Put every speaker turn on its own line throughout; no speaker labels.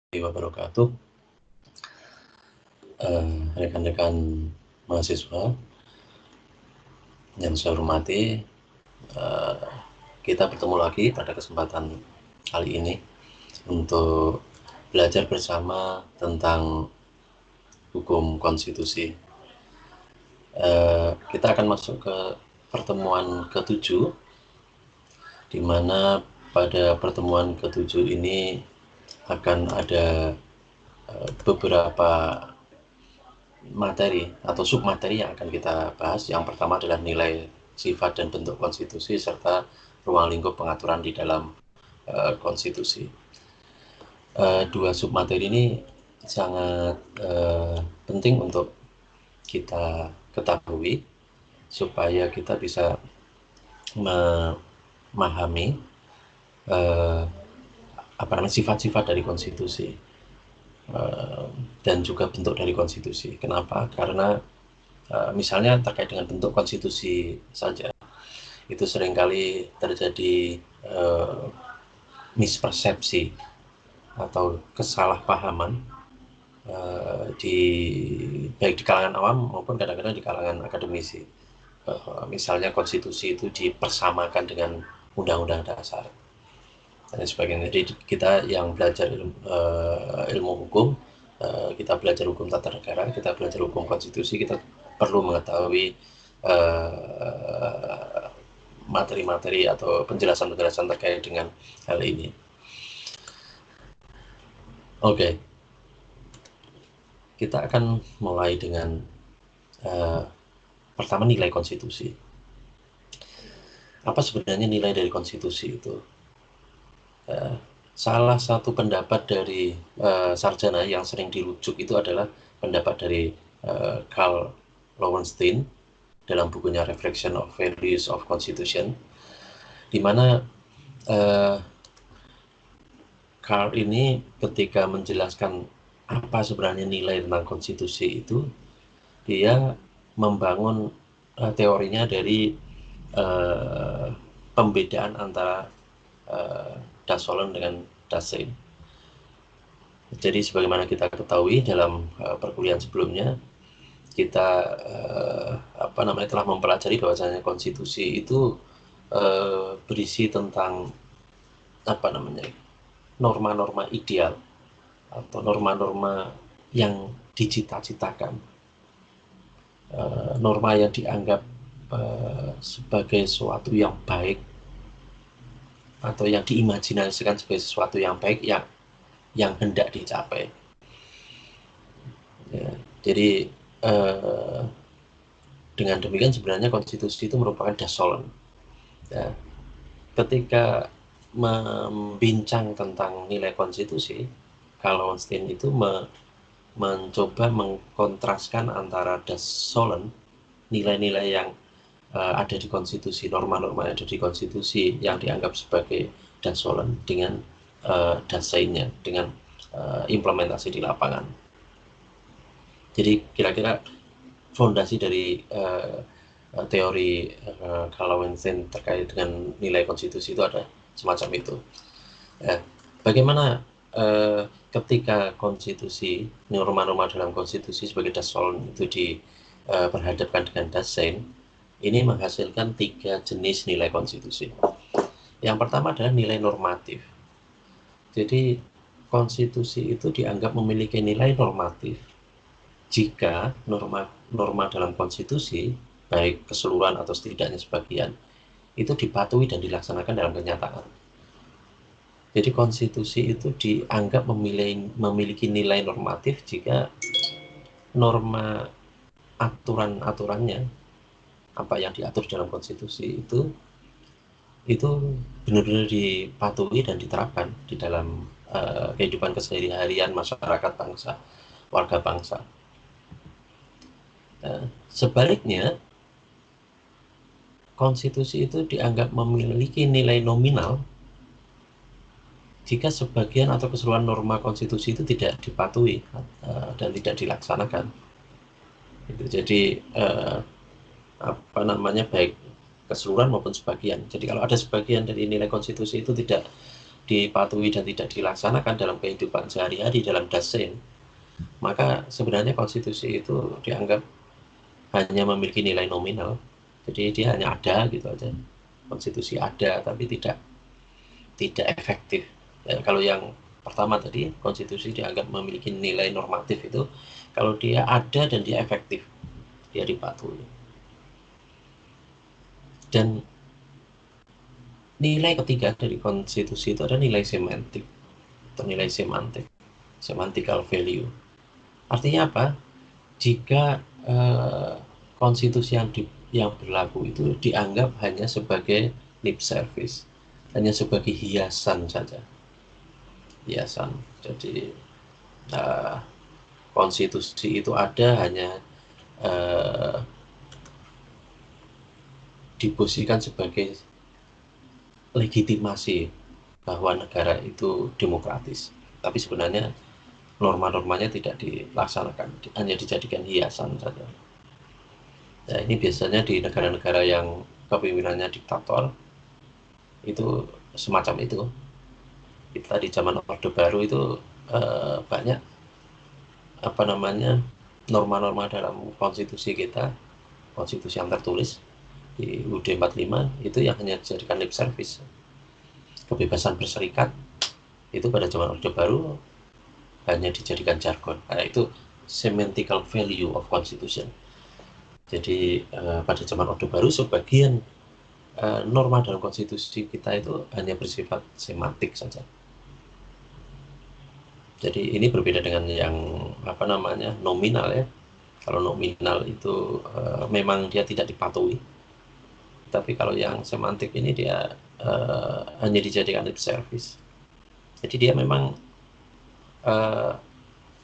Wabarakatuh. Rekan-rekan mahasiswa yang saya hormati, kita bertemu lagi pada kesempatan kali ini untuk belajar bersama tentang hukum konstitusi. Kita akan masuk ke pertemuan ke-7, di mana pada pertemuan ke-7 ini akan ada beberapa materi atau submateri yang akan kita bahas. Yang pertama adalah nilai, sifat, dan bentuk konstitusi serta ruang lingkup pengaturan di dalam konstitusi. Dua submateri ini sangat penting untuk kita ketahui supaya kita bisa memahami sifat-sifat dari konstitusi dan juga bentuk dari konstitusi. Kenapa? Karena misalnya terkait dengan bentuk konstitusi saja, itu seringkali terjadi mispersepsi atau kesalahpahaman baik di kalangan awam maupun kadang-kadang di kalangan akademisi. Misalnya konstitusi itu dipersamakan dengan undang-undang dasar dan sebagainya. Jadi kita yang belajar ilmu hukum, kita belajar hukum tata negara, kita belajar hukum konstitusi, kita perlu mengetahui materi-materi atau penjelasan-penjelasan terkait dengan hal ini. Oke. Kita akan mulai dengan pertama, nilai konstitusi. Apa sebenarnya nilai dari konstitusi itu? Salah satu pendapat dari sarjana yang sering dirujuk itu adalah pendapat dari Karl Lowenstein dalam bukunya Reflection of Values of Constitution, di mana Karl ini ketika menjelaskan apa sebenarnya nilai tentang konstitusi itu, dia membangun teorinya dari pembedaan antara Dasolen dengan Dasein. Jadi sebagaimana kita ketahui dalam perkuliahan sebelumnya, kita telah mempelajari bahwasanya konstitusi itu berisi tentang norma-norma ideal atau norma-norma yang dicita-citakan, norma yang dianggap sebagai sesuatu yang baik atau yang diimajinasikan sebagai sesuatu yang baik yang hendak dicapai. Ya, jadi dengan demikian sebenarnya konstitusi itu merupakan Dasolen. Ya, ketika membincang tentang nilai konstitusi, Karl Lowenstein itu mencoba mengkontraskan antara Dasolen, nilai-nilai yang ada di konstitusi, norma-norma yang ada di konstitusi yang dianggap sebagai Dasolen, dengan Daseinnya, dengan implementasi di lapangan. Jadi kira-kira fondasi dari teori Karl Lowenstein terkait dengan nilai konstitusi itu ada semacam itu. Bagaimana ketika konstitusi, norma-norma dalam konstitusi sebagai Dasolen itu diperhadapkan dengan Dasein, ini menghasilkan 3 jenis nilai konstitusi. Yang pertama adalah nilai normatif. Jadi konstitusi itu dianggap memiliki nilai normatif jika norma dalam konstitusi, baik keseluruhan atau setidaknya sebagian, itu dipatuhi dan dilaksanakan dalam kenyataan. Jadi konstitusi itu dianggap memiliki nilai normatif jika norma aturan-aturannya, apa yang diatur dalam konstitusi itu benar-benar dipatuhi dan diterapkan di dalam kehidupan keseharian masyarakat bangsa, warga bangsa. Sebaliknya, konstitusi itu dianggap memiliki nilai nominal jika sebagian atau keseluruhan norma konstitusi itu tidak dipatuhi dan tidak dilaksanakan. Jadi baik keseluruhan maupun sebagian. Jadi kalau ada sebagian dari nilai konstitusi itu tidak dipatuhi dan tidak dilaksanakan dalam kehidupan sehari-hari dalam dasein, maka sebenarnya konstitusi itu dianggap hanya memiliki nilai nominal. Jadi dia hanya ada gitu aja. Konstitusi ada tapi tidak efektif. Ya, kalau yang pertama tadi, konstitusi dianggap memiliki nilai normatif itu kalau dia ada dan dia efektif, dia dipatuhi. Dan nilai ketiga dari konstitusi itu ada nilai semantik atau nilai semantik, semantical value. Artinya apa? Jika konstitusi yang berlaku itu dianggap hanya sebagai lip service, hanya sebagai hiasan saja, hiasan. Jadi konstitusi itu ada hanya diposisikan sebagai legitimasi bahwa negara itu demokratis, tapi sebenarnya norma-normanya tidak dilaksanakan, hanya dijadikan hiasan saja. Nah, ini biasanya di negara-negara yang kepemimpinannya diktator itu semacam itu. Kita di zaman Orde Baru itu banyak norma-norma dalam konstitusi kita, konstitusi yang tertulis di UUD 45 itu yang hanya dijadikan lip service. Kebebasan berserikat itu pada zaman Orde Baru hanya dijadikan jargon. Nah, itu semantical value of constitution. Jadi pada zaman Orde Baru sebagian norma dalam konstitusi kita itu hanya bersifat semantik saja. Jadi ini berbeda dengan yang nominal ya. Kalau nominal itu memang dia tidak dipatuhi. Tapi kalau yang semantik ini dia hanya dijadikan lip service. Jadi dia memang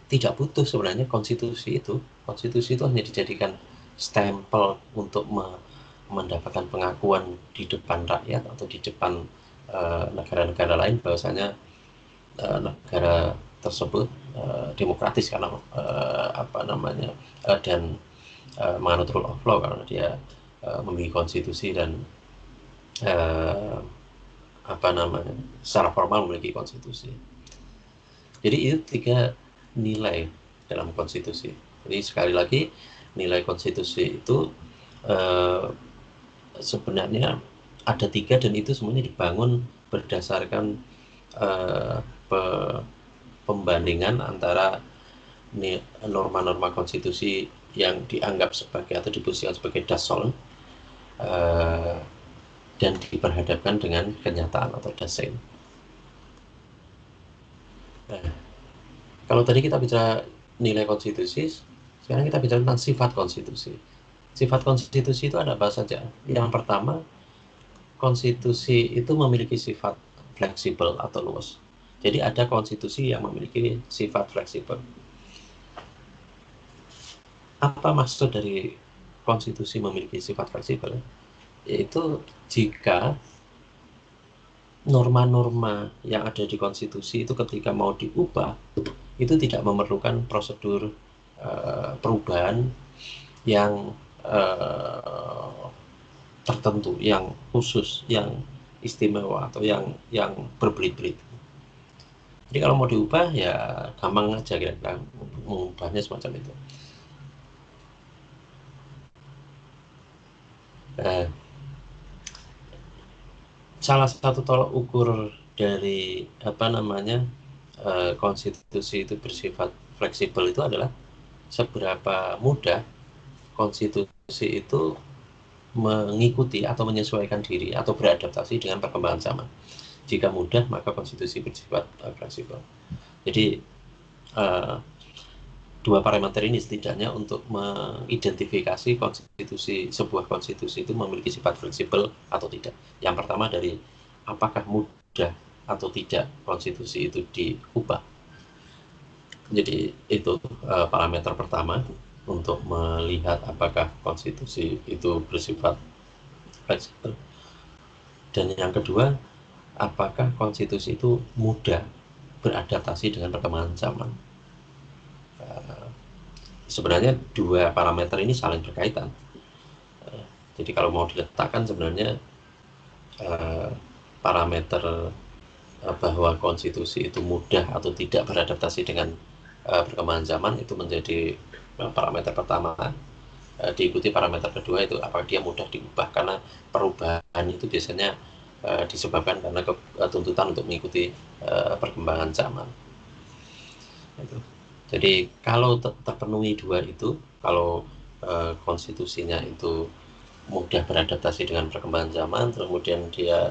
tidak butuh sebenarnya konstitusi itu. Konstitusi itu hanya dijadikan stempel untuk mendapatkan pengakuan di depan rakyat atau di depan negara-negara lain bahwasanya negara tersebut demokratis karena dan menganut rule of law karena dia memiliki konstitusi dan secara formal memiliki konstitusi. Jadi itu 3 nilai dalam konstitusi. Jadi sekali lagi nilai konstitusi itu sebenarnya ada 3 dan itu semuanya dibangun berdasarkan pembandingan antara norma-norma konstitusi yang dianggap sebagai atau diposisikan sebagai dasol dan diperhadapkan dengan kenyataan atau dasein. Nah, kalau tadi kita bicara nilai konstitusi, sekarang kita bicara tentang sifat konstitusi. Sifat konstitusi itu ada apa saja? Yang pertama, konstitusi itu memiliki sifat fleksibel atau luas. Jadi ada konstitusi yang memiliki sifat fleksibel. Apa maksud dari konstitusi memiliki sifat fleksibel? Yaitu jika norma-norma yang ada di konstitusi itu ketika mau diubah, itu tidak memerlukan prosedur perubahan yang tertentu, yang khusus, yang istimewa atau yang berbelit-belit. Jadi kalau mau diubah ya gampang aja kira-kira mengubahnya semacam itu. Salah satu tolak ukur dari konstitusi itu bersifat fleksibel itu adalah seberapa mudah konstitusi itu mengikuti atau menyesuaikan diri atau beradaptasi dengan perkembangan zaman. Jika mudah, maka konstitusi bersifat fleksibel. Jadi 2 parameter ini setidaknya untuk mengidentifikasi sebuah konstitusi itu memiliki sifat fleksibel atau tidak. Yang pertama dari apakah mudah atau tidak konstitusi itu diubah. Jadi itu parameter pertama untuk melihat apakah konstitusi itu bersifat fleksibel. Dan yang kedua, apakah konstitusi itu mudah beradaptasi dengan perkembangan zaman. Sebenarnya 2 parameter ini saling berkaitan. Jadi kalau mau diletakkan sebenarnya parameter bahwa konstitusi itu mudah atau tidak beradaptasi dengan perkembangan zaman itu menjadi parameter pertama. Diikuti parameter kedua itu apakah dia mudah diubah, karena perubahan itu biasanya disebabkan karena tuntutan untuk mengikuti perkembangan zaman. Itu. Jadi kalau terpenuhi dua itu, kalau konstitusinya itu mudah beradaptasi dengan perkembangan zaman, kemudian dia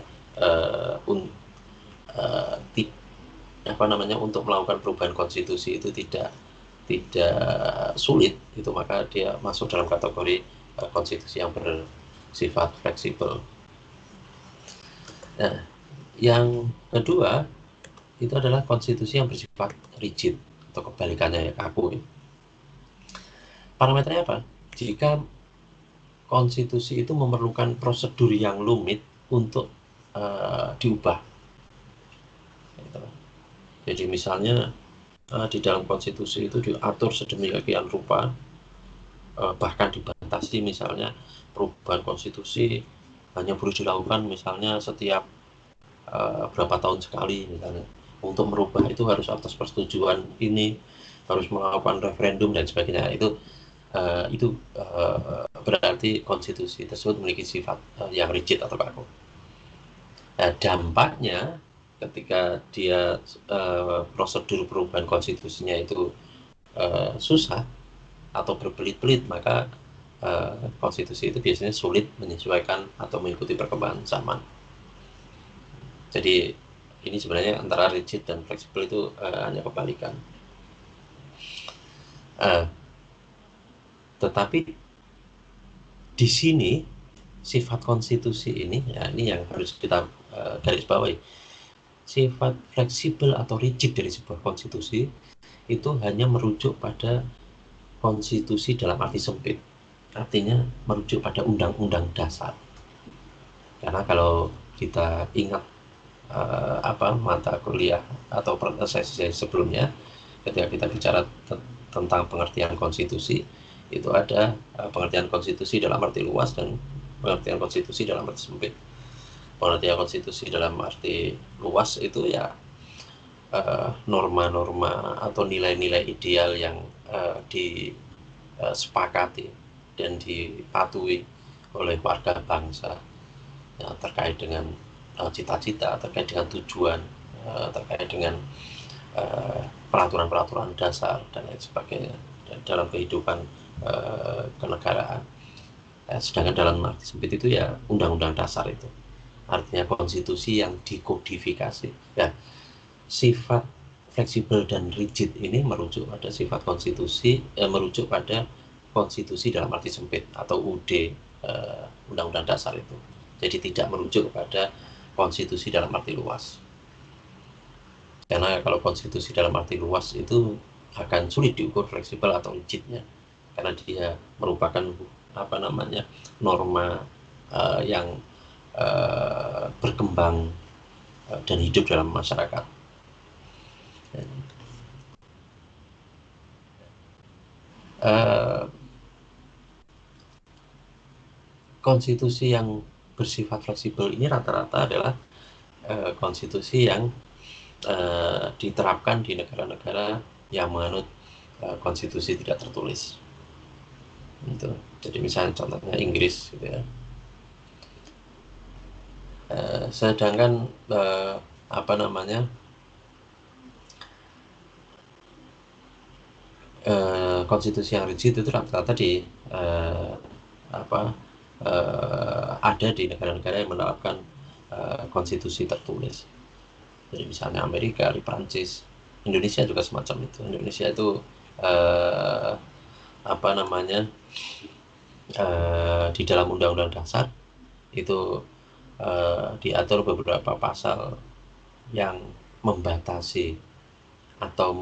untuk melakukan perubahan konstitusi itu tidak sulit, itu maka dia masuk dalam kategori konstitusi yang bersifat fleksibel. Nah, yang kedua itu adalah konstitusi yang bersifat rigid atau kebalikannya, ya, kaku. Parameternya apa? Jika konstitusi itu memerlukan prosedur yang rumit untuk diubah. Jadi misalnya di dalam konstitusi itu diatur sedemikian rupa, bahkan dibatasi, misalnya perubahan konstitusi hanya boleh dilakukan misalnya setiap berapa tahun sekali misalnya. Untuk merubah itu harus atas persetujuan ini, harus melakukan referendum dan sebagainya. Itu berarti konstitusi tersebut memiliki sifat yang rigid atau kaku. Nah, dampaknya ketika dia prosedur perubahan konstitusinya itu susah atau berbelit-belit, maka konstitusi itu biasanya sulit menyesuaikan atau mengikuti perkembangan zaman. Jadi ini sebenarnya antara rigid dan fleksibel itu hanya kebalikan. Tetapi di sini sifat konstitusi ini, ya ini yang harus kita garis bawahi. Sifat fleksibel atau rigid dari sebuah konstitusi itu hanya merujuk pada konstitusi dalam arti sempit. Artinya merujuk pada undang-undang dasar. Karena kalau kita ingat mata kuliah atau sesi sebelumnya, ketika kita bicara tentang pengertian konstitusi, itu ada pengertian konstitusi dalam arti luas dan pengertian konstitusi dalam arti sempit. Pengertian konstitusi dalam arti luas itu ya norma-norma atau nilai-nilai ideal yang disepakati dan dipatuhi oleh warga bangsa, ya, terkait dengan cita-cita, terkait dengan tujuan, terkait dengan peraturan-peraturan dasar dan lain sebagainya dalam kehidupan kenegaraan. Sedangkan dalam arti sempit itu ya undang-undang dasar itu, artinya konstitusi yang dikodifikasi. Ya, sifat fleksibel dan rigid ini merujuk pada sifat konstitusi, merujuk pada konstitusi dalam arti sempit atau UD, undang-undang dasar itu. Jadi tidak merujuk pada konstitusi dalam arti luas. Karena kalau konstitusi dalam arti luas itu akan sulit diukur fleksibel atau rigidnya, karena dia merupakan norma yang berkembang dan hidup dalam masyarakat. Konstitusi yang bersifat fleksibel ini rata-rata adalah konstitusi yang diterapkan di negara-negara yang menganut konstitusi tidak tertulis. Gitu. Jadi misalnya contohnya Inggris, gitu ya. Sedangkan konstitusi yang rigid itu rata-rata ada di negara-negara yang menerapkan konstitusi tertulis. Jadi misalnya Amerika, di Prancis, Indonesia juga semacam itu. Indonesia itu di dalam undang-undang dasar itu diatur beberapa pasal yang membatasi atau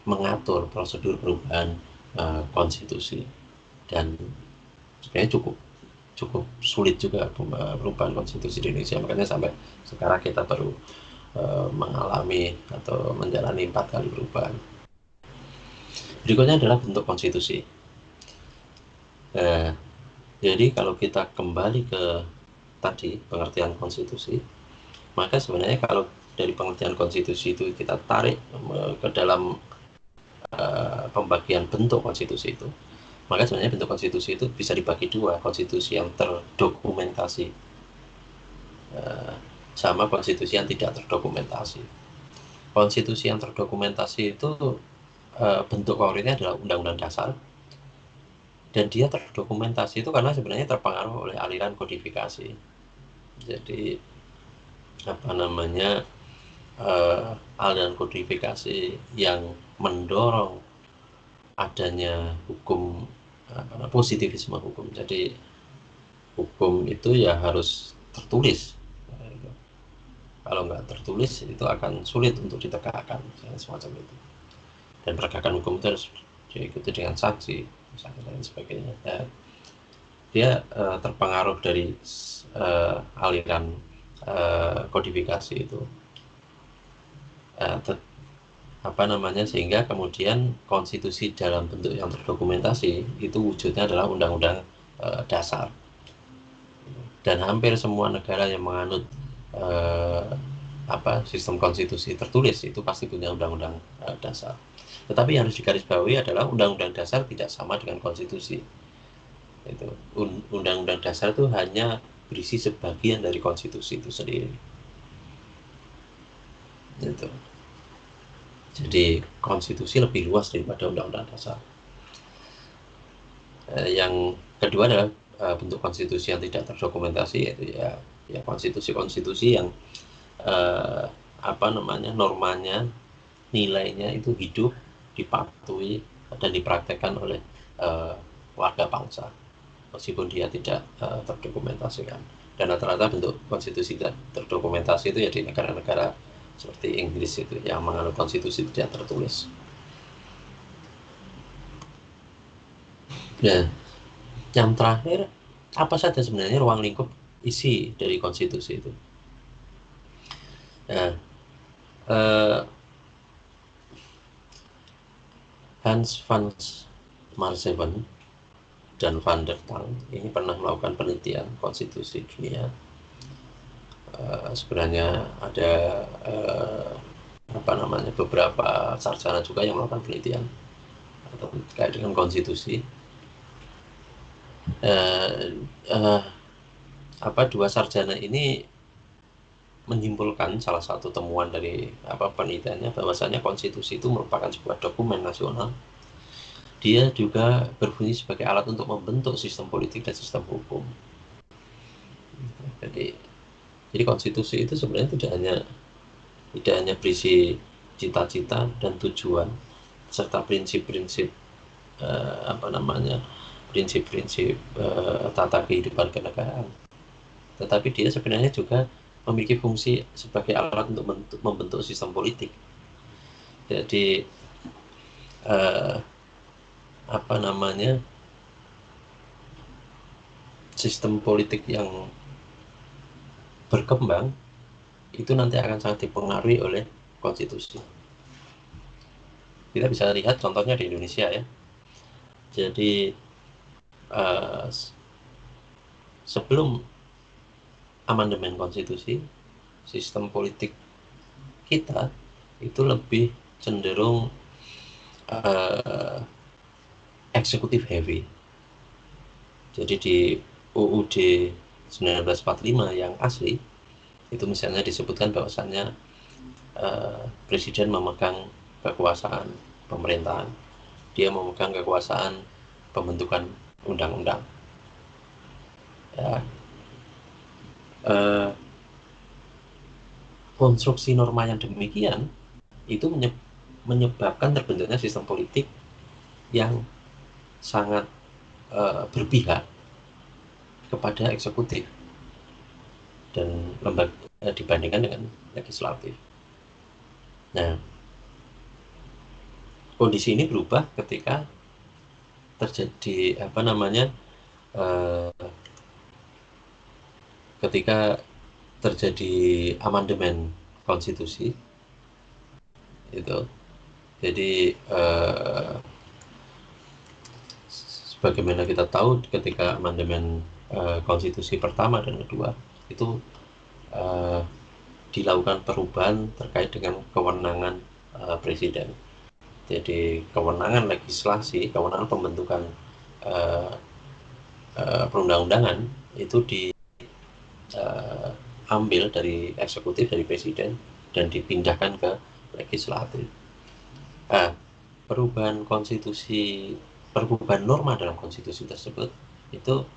mengatur prosedur perubahan konstitusi, dan sebenarnya cukup sulit juga perubahan konstitusi di Indonesia, makanya sampai sekarang kita baru mengalami atau menjalani 4 kali perubahan. Berikutnya adalah bentuk konstitusi. Jadi kalau kita kembali ke tadi pengertian konstitusi, Maka sebenarnya kalau dari pengertian konstitusi itu kita tarik ke dalam pembagian bentuk konstitusi itu, maka sebenarnya bentuk konstitusi itu bisa dibagi dua, konstitusi yang terdokumentasi sama konstitusi yang tidak terdokumentasi. Konstitusi yang terdokumentasi itu bentuk konkretnya adalah Undang-Undang Dasar, dan dia terdokumentasi itu karena sebenarnya terpengaruh oleh aliran kodifikasi. Jadi apa namanya, aliran kodifikasi yang mendorong adanya hukum, positivisme hukum. Jadi hukum itu ya harus tertulis. Kalau nggak tertulis itu akan sulit untuk ditegakkan, semacam itu. Dan penegakan hukum itu harus diikuti dengan saksi, misalnya, dan sebagainya. Dan dia terpengaruh dari aliran kodifikasi itu, apa namanya, sehingga kemudian konstitusi dalam bentuk yang terdokumentasi itu wujudnya adalah undang-undang dasar. Dan hampir semua negara yang menganut sistem konstitusi tertulis itu pasti punya undang-undang dasar. Tetapi yang harus digarisbawahi adalah undang-undang dasar tidak sama dengan konstitusi. Itu undang-undang dasar itu hanya berisi sebagian dari konstitusi itu sendiri. Itu. Jadi konstitusi lebih luas daripada undang-undang dasar. Yang kedua adalah bentuk konstitusi yang tidak terdokumentasi, yaitu ya konstitusi-konstitusi yang normanya, nilainya itu hidup, dipatuhi dan dipraktekkan oleh warga bangsa, meskipun dia tidak terdokumentasikan. Dan rata-rata bentuk konstitusi tidak terdokumentasi itu ya di negara-negara seperti Inggris itu yang menganut konstitusi tidak tertulis. Nah, yang terakhir, apa saja sebenarnya ruang lingkup isi dari konstitusi itu? Nah, Hans van Maartzeven dan Van der Tang ini pernah melakukan penelitian konstitusi dunia. Sebenarnya ada beberapa sarjana juga yang melakukan penelitian terkait dengan konstitusi. Dua sarjana ini menyimpulkan, salah satu temuan dari penelitiannya, bahwasanya konstitusi itu merupakan sebuah dokumen nasional. Dia juga berfungsi sebagai alat untuk membentuk sistem politik dan sistem hukum. Jadi konstitusi itu sebenarnya tidak hanya berisi cita-cita dan tujuan serta prinsip-prinsip prinsip-prinsip tata kehidupan kenegaraan, tetapi dia sebenarnya juga memiliki fungsi sebagai alat untuk membentuk sistem politik. Jadi sistem politik yang berkembang itu nanti akan sangat dipengaruhi oleh konstitusi. Kita bisa lihat contohnya di Indonesia ya. Jadi sebelum amandemen konstitusi, sistem politik kita itu lebih cenderung eksekutif heavy. Jadi di UUD 1945 yang asli itu misalnya disebutkan bahwasannya presiden memegang kekuasaan pemerintahan, dia memegang kekuasaan pembentukan undang-undang. Ya. Konstruksi norma yang demikian itu menyebabkan terbentuknya sistem politik yang sangat berpihak kepada eksekutif dan lembaga dibandingkan dengan legislatif. Nah, kondisi ini berubah ketika terjadi ketika terjadi amandemen konstitusi itu. Jadi sebagaimana kita tahu, ketika amandemen konstitusi pertama dan kedua itu dilakukan perubahan terkait dengan kewenangan presiden. Jadi kewenangan legislasi, kewenangan pembentukan perundang-undangan itu diambil dari eksekutif, dari presiden, dan dipindahkan ke legislatif. Perubahan norma dalam konstitusi tersebut itu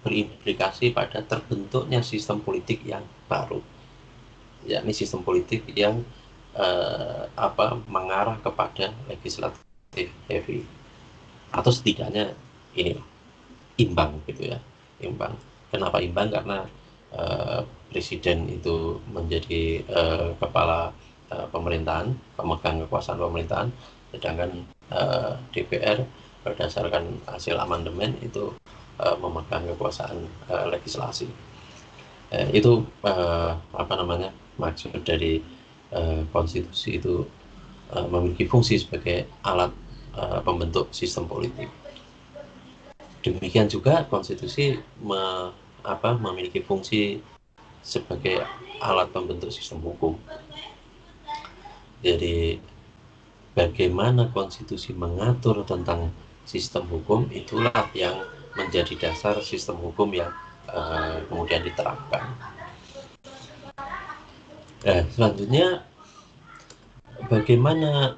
berimplikasi pada terbentuknya sistem politik yang baru, yakni sistem politik yang mengarah kepada legislatif heavy, atau setidaknya ini imbang gitu ya, imbang. Kenapa imbang? Karena presiden itu menjadi kepala pemerintahan, pemegang kekuasaan pemerintahan, sedangkan DPR berdasarkan hasil amandemen itu memegang kekuasaan legislasi. Itu maksud dari konstitusi itu memiliki fungsi sebagai alat pembentuk sistem politik. Demikian juga konstitusi memiliki fungsi sebagai alat pembentuk sistem hukum. Jadi bagaimana konstitusi mengatur tentang sistem hukum, itulah yang menjadi dasar sistem hukum yang kemudian diterapkan. Selanjutnya, bagaimana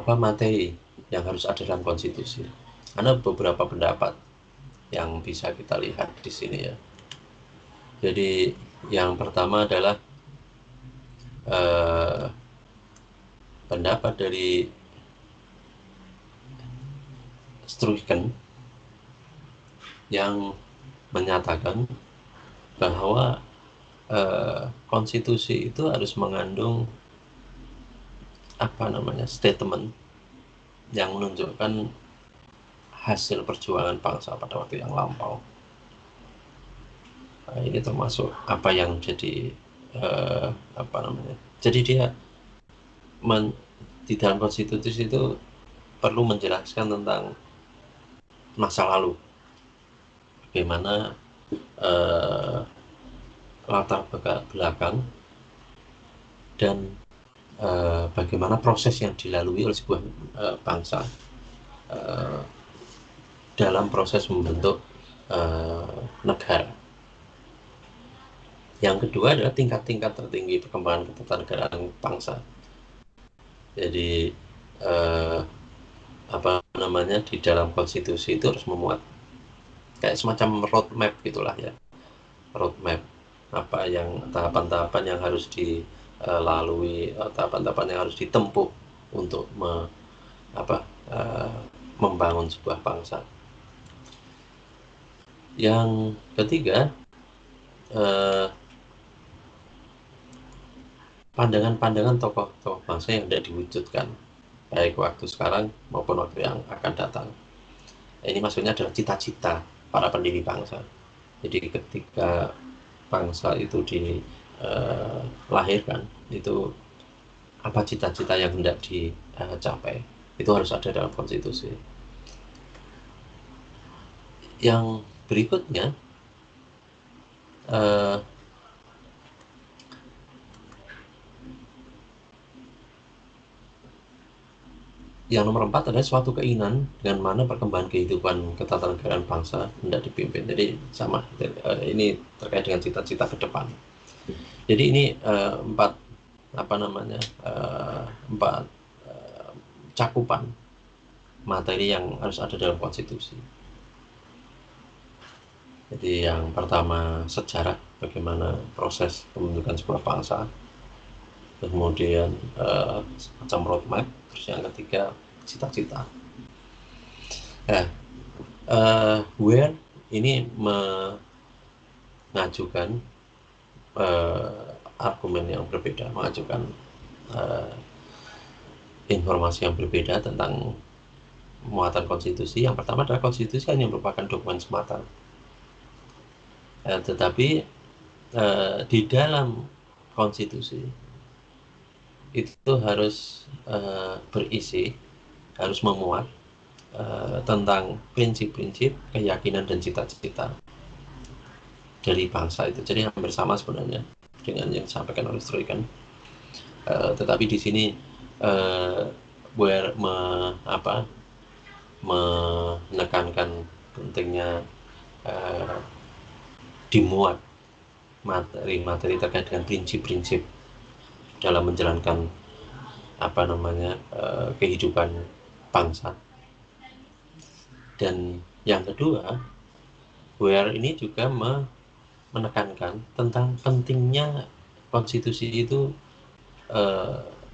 materi yang harus ada dalam konstitusi? Ada beberapa pendapat yang bisa kita lihat di sini ya. Jadi yang pertama adalah pendapat dari Struycken yang menyatakan bahwa konstitusi itu harus mengandung statement yang menunjukkan hasil perjuangan bangsa pada waktu yang lampau. Ini termasuk apa yang jadi jadi dia di dalam konstitusi itu perlu menjelaskan tentang masa lalu, bagaimana latar belakang dan bagaimana proses yang dilalui oleh sebuah bangsa dalam proses membentuk negara. Yang kedua adalah tingkat-tingkat tertinggi perkembangan ketatanegaraan bangsa. Jadi di dalam konstitusi itu harus memuat kayak semacam roadmap gitulah ya, roadmap apa yang tahapan-tahapan yang harus dilalui, tahapan-tahapan yang harus ditempuh untuk membangun sebuah bangsa. Yang ketiga, pandangan-pandangan tokoh-tokoh bangsa yang tidak diwujudkan baik waktu sekarang maupun waktu yang akan datang. Ini maksudnya adalah cita-cita para pendiri bangsa. Jadi ketika bangsa itu dilahirkan, itu apa cita-cita yang hendak dicapai, itu harus ada dalam konstitusi. Yang berikutnya, yang nomor 4 adalah suatu keinginan dengan mana perkembangan kehidupan ketatanegaraan bangsa hendak dipimpin. Jadi sama, ini terkait dengan cita-cita ke depan. Jadi ini empat cakupan materi yang harus ada dalam konstitusi. Jadi yang pertama sejarah, bagaimana proses pembentukan sebuah bangsa. Kemudian semacam roadmap. Terus yang ketiga cita-cita. Where ini mengajukan argumen yang berbeda, mengajukan informasi yang berbeda tentang muatan konstitusi. Yang pertama adalah konstitusi kan yang merupakan dokumen semata, tetapi di dalam konstitusi itu harus berisi, harus memuat tentang prinsip-prinsip, keyakinan dan cita-cita. dari bangsa itu. Jadi hampir sama sebenarnya dengan yang disampaikan oleh Stroikan. Tetapi di sini menekankan pentingnya dimuat materi-materi terkait dengan prinsip-prinsip dalam menjalankan kehidupan bangsa. Dan yang kedua, Weir ini juga menekankan tentang pentingnya konstitusi itu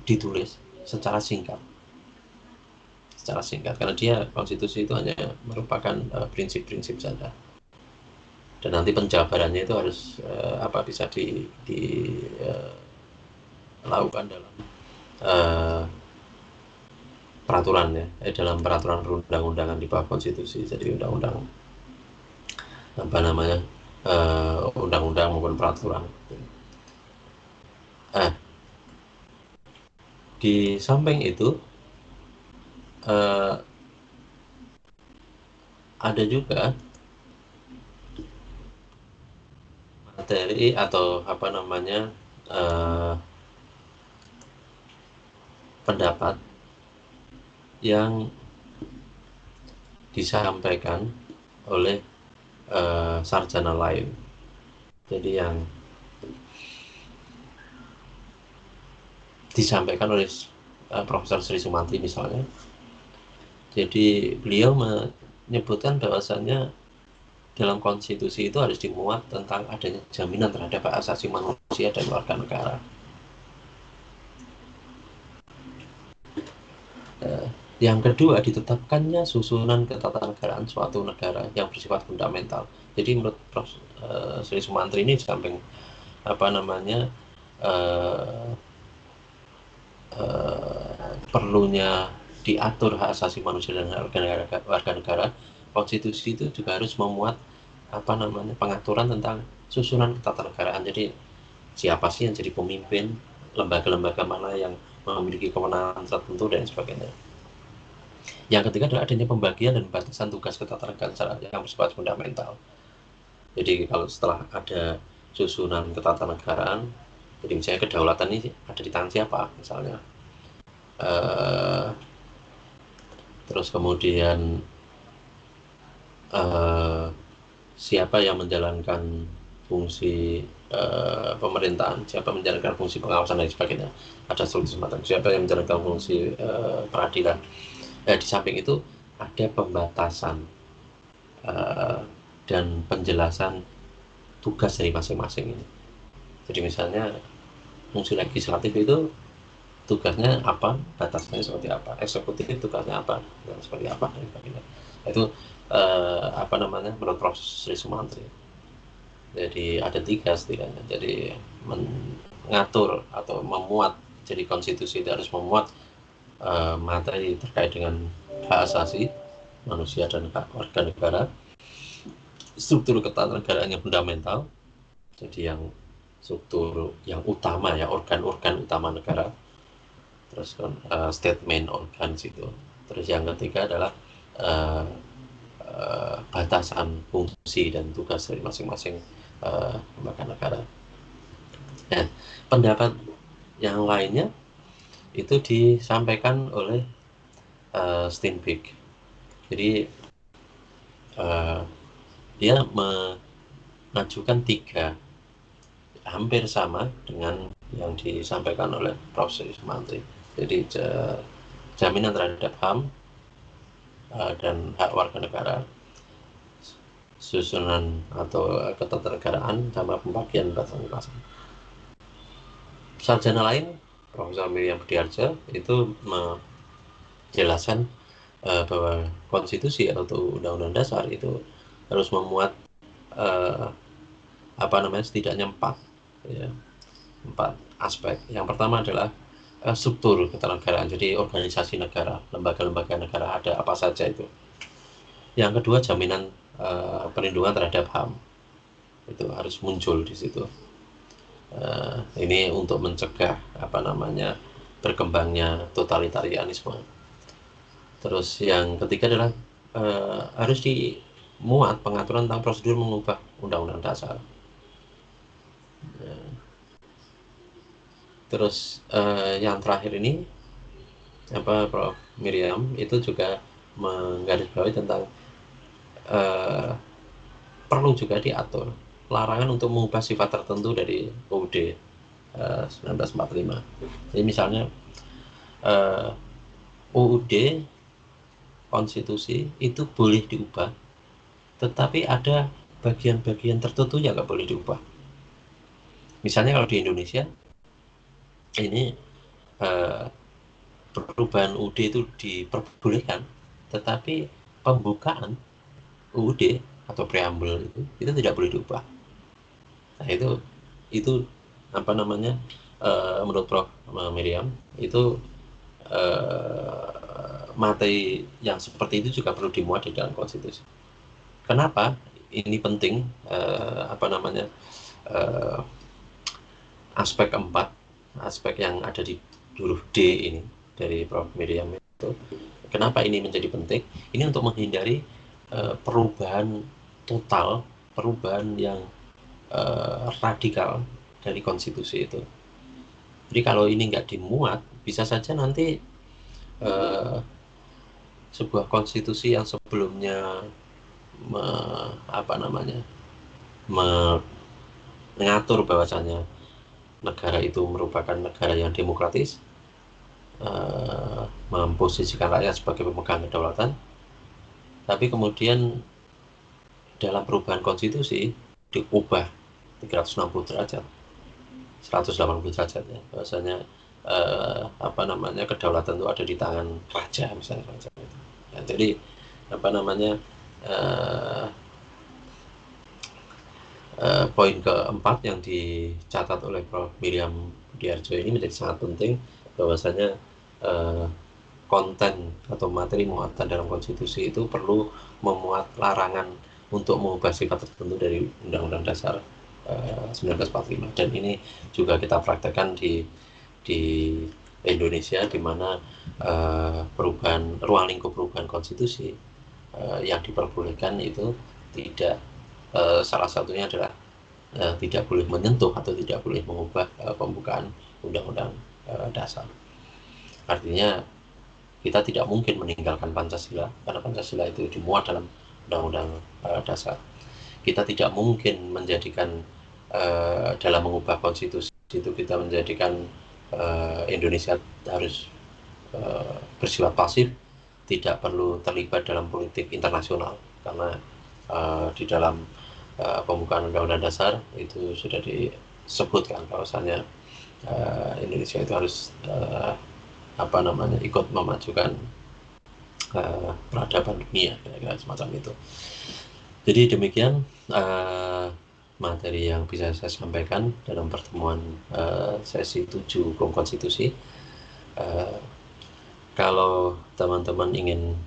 ditulis secara singkat karena dia konstitusi itu hanya merupakan prinsip-prinsip saja, dan nanti penjabarannya itu harus bisa dilakukan dalam peraturan ya, dalam peraturan perundang-undangan di bawah konstitusi. Jadi undang-undang undang-undang maupun peraturan. Di samping itu ada juga materi atau pendapat yang disampaikan oleh sarjana lain. Jadi yang disampaikan oleh Profesor Sri Sumantri misalnya. Jadi beliau menyebutkan bahwasannya dalam konstitusi itu harus dimuat tentang adanya jaminan terhadap hak asasi manusia dan warga negara. Yang kedua, ditetapkannya susunan ketatanegaraan suatu negara yang bersifat fundamental. Jadi menurut Prof. Sri Sumantri ini, di samping perlunya diatur hak asasi manusia dan warga negara, konstitusi itu juga harus memuat pengaturan tentang susunan ketatanegaraan. Jadi siapa sih yang jadi pemimpin, lembaga-lembaga mana yang memiliki kewenangan tertentu dan sebagainya. Yang ketiga adalah adanya pembagian dan batasan tugas ketatanegaraan yang bersifat fundamental. Jadi kalau setelah ada susunan ketatanegaraan, jadi misalnya kedaulatan ini ada di tangan siapa misalnya, terus kemudian siapa yang menjalankan fungsi pemerintahan, siapa menjalankan fungsi pengawasan dan sebagainya, ada solusi semacam siapa yang menjalankan fungsi peradilan. Di samping itu ada pembatasan dan penjelasan tugas dari masing-masing ini. Jadi misalnya fungsi legislatif itu tugasnya apa, batasnya seperti apa, eksekutif tugasnya apa, dan seperti apa, dan sebagainya. Itu menurut Prof. Sri Sumantri. Jadi ada 3 setidaknya. Jadi mengatur atau memuat, jadi konstitusi itu harus memuat materi terkait dengan hak asasi manusia dan hak warga negara, struktur ketatanegaraan yang fundamental, jadi yang struktur yang utama ya, organ-organ utama negara, terus statement organ situ. Terus yang ketiga adalah batasan fungsi dan tugas dari masing-masing lembaga negara. Nah, pendapat yang lainnya itu disampaikan oleh Steenbeek. Jadi dia mengajukan 3 hampir sama dengan yang disampaikan oleh Prof. Sumantri. Jadi jaminan terhadap HAM dan hak warga negara, susunan atau ketatanegaraan, sama pembagian batasan-batasan. Sarjana lain, Profesor Miriam Budiarja, itu menjelaskan bahwa konstitusi atau undang-undang dasar itu harus memuat setidaknya 4 aspek. Yang pertama adalah struktur ketatanegaraan, jadi organisasi negara, lembaga-lembaga negara ada apa saja itu. Yang kedua, jaminan perlindungan terhadap HAM itu harus muncul di situ. Ini untuk mencegah berkembangnya totalitarianisme. Terus yang ketiga adalah harus dimuat pengaturan tentang prosedur mengubah undang-undang dasar. Terus yang terakhir ini Prof Miriam itu juga menggarisbawahi tentang perlu juga diatur larangan untuk mengubah sifat tertentu dari UUD 1945. Jadi misalnya UUD konstitusi itu boleh diubah, tetapi ada bagian-bagian tertentu yang nggak boleh diubah. Misalnya kalau di Indonesia ini perubahan UUD itu diperbolehkan, tetapi pembukaan UUD atau preambel itu tidak boleh diubah. Nah itu apa namanya menurut Prof Miriam itu materi yang seperti itu juga perlu dimuat di dalam konstitusi. Kenapa ini penting? Apa namanya aspek keempat, aspek yang ada di huruf D ini dari Prof Miriam itu. Kenapa ini menjadi penting? Ini untuk menghindari perubahan total, perubahan yang radikal dari konstitusi itu. Jadi kalau ini nggak dimuat, bisa saja nanti sebuah konstitusi yang sebelumnya mengatur bahwasanya negara itu merupakan negara yang demokratis, memposisikan rakyat sebagai pemegang kedaulatan, tapi kemudian dalam perubahan konstitusi diubah 360 derajat, 180 derajat ya, bahwasanya kedaulatan itu ada di tangan raja misalnya raja. Ya, jadi poin keempat yang dicatat oleh Prof Miriam Budiarjo ini menjadi sangat penting, bahwasanya konten atau materi muatan dalam konstitusi itu perlu memuat larangan untuk mengubah sifat tertentu dari Undang-Undang Dasar 1945, dan ini juga kita praktekkan di Indonesia, di mana ruang lingkup perubahan konstitusi yang diperbolehkan itu tidak, salah satunya adalah tidak boleh menyentuh atau tidak boleh mengubah pembukaan Undang-Undang Dasar. Artinya kita tidak mungkin meninggalkan Pancasila, karena Pancasila itu dimuat dalam Undang-Undang Dasar. Kita tidak mungkin menjadikan dalam mengubah konstitusi itu kita menjadikan Indonesia harus bersifat pasif, tidak perlu terlibat dalam politik internasional, karena di dalam pembukaan Undang-Undang Dasar itu sudah disebutkan bahwasannya Indonesia itu harus ikut memajukan peradaban dunia, kira-kira semacam itu. Jadi demikian materi yang bisa saya sampaikan dalam pertemuan sesi 7 Hukum Konstitusi. Kalau teman-teman ingin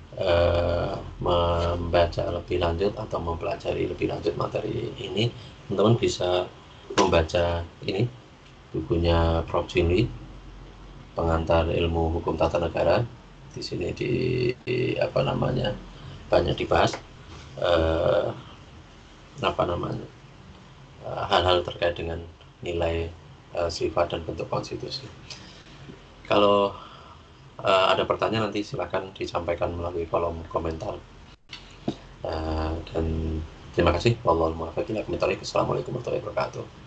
membaca lebih lanjut atau mempelajari lebih lanjut materi ini, teman-teman bisa membaca ini bukunya Prof Jinli, Pengantar Ilmu Hukum Tata Negara. Di sini banyak dibahas hal-hal terkait dengan nilai, sifat dan bentuk konstitusi. Kalau ada pertanyaan nanti silakan disampaikan melalui kolom komentar. Dan terima kasih. Wallahul muwaffiq ila aqwamit thoriq. Assalamualaikum warahmatullahi wabarakatuh.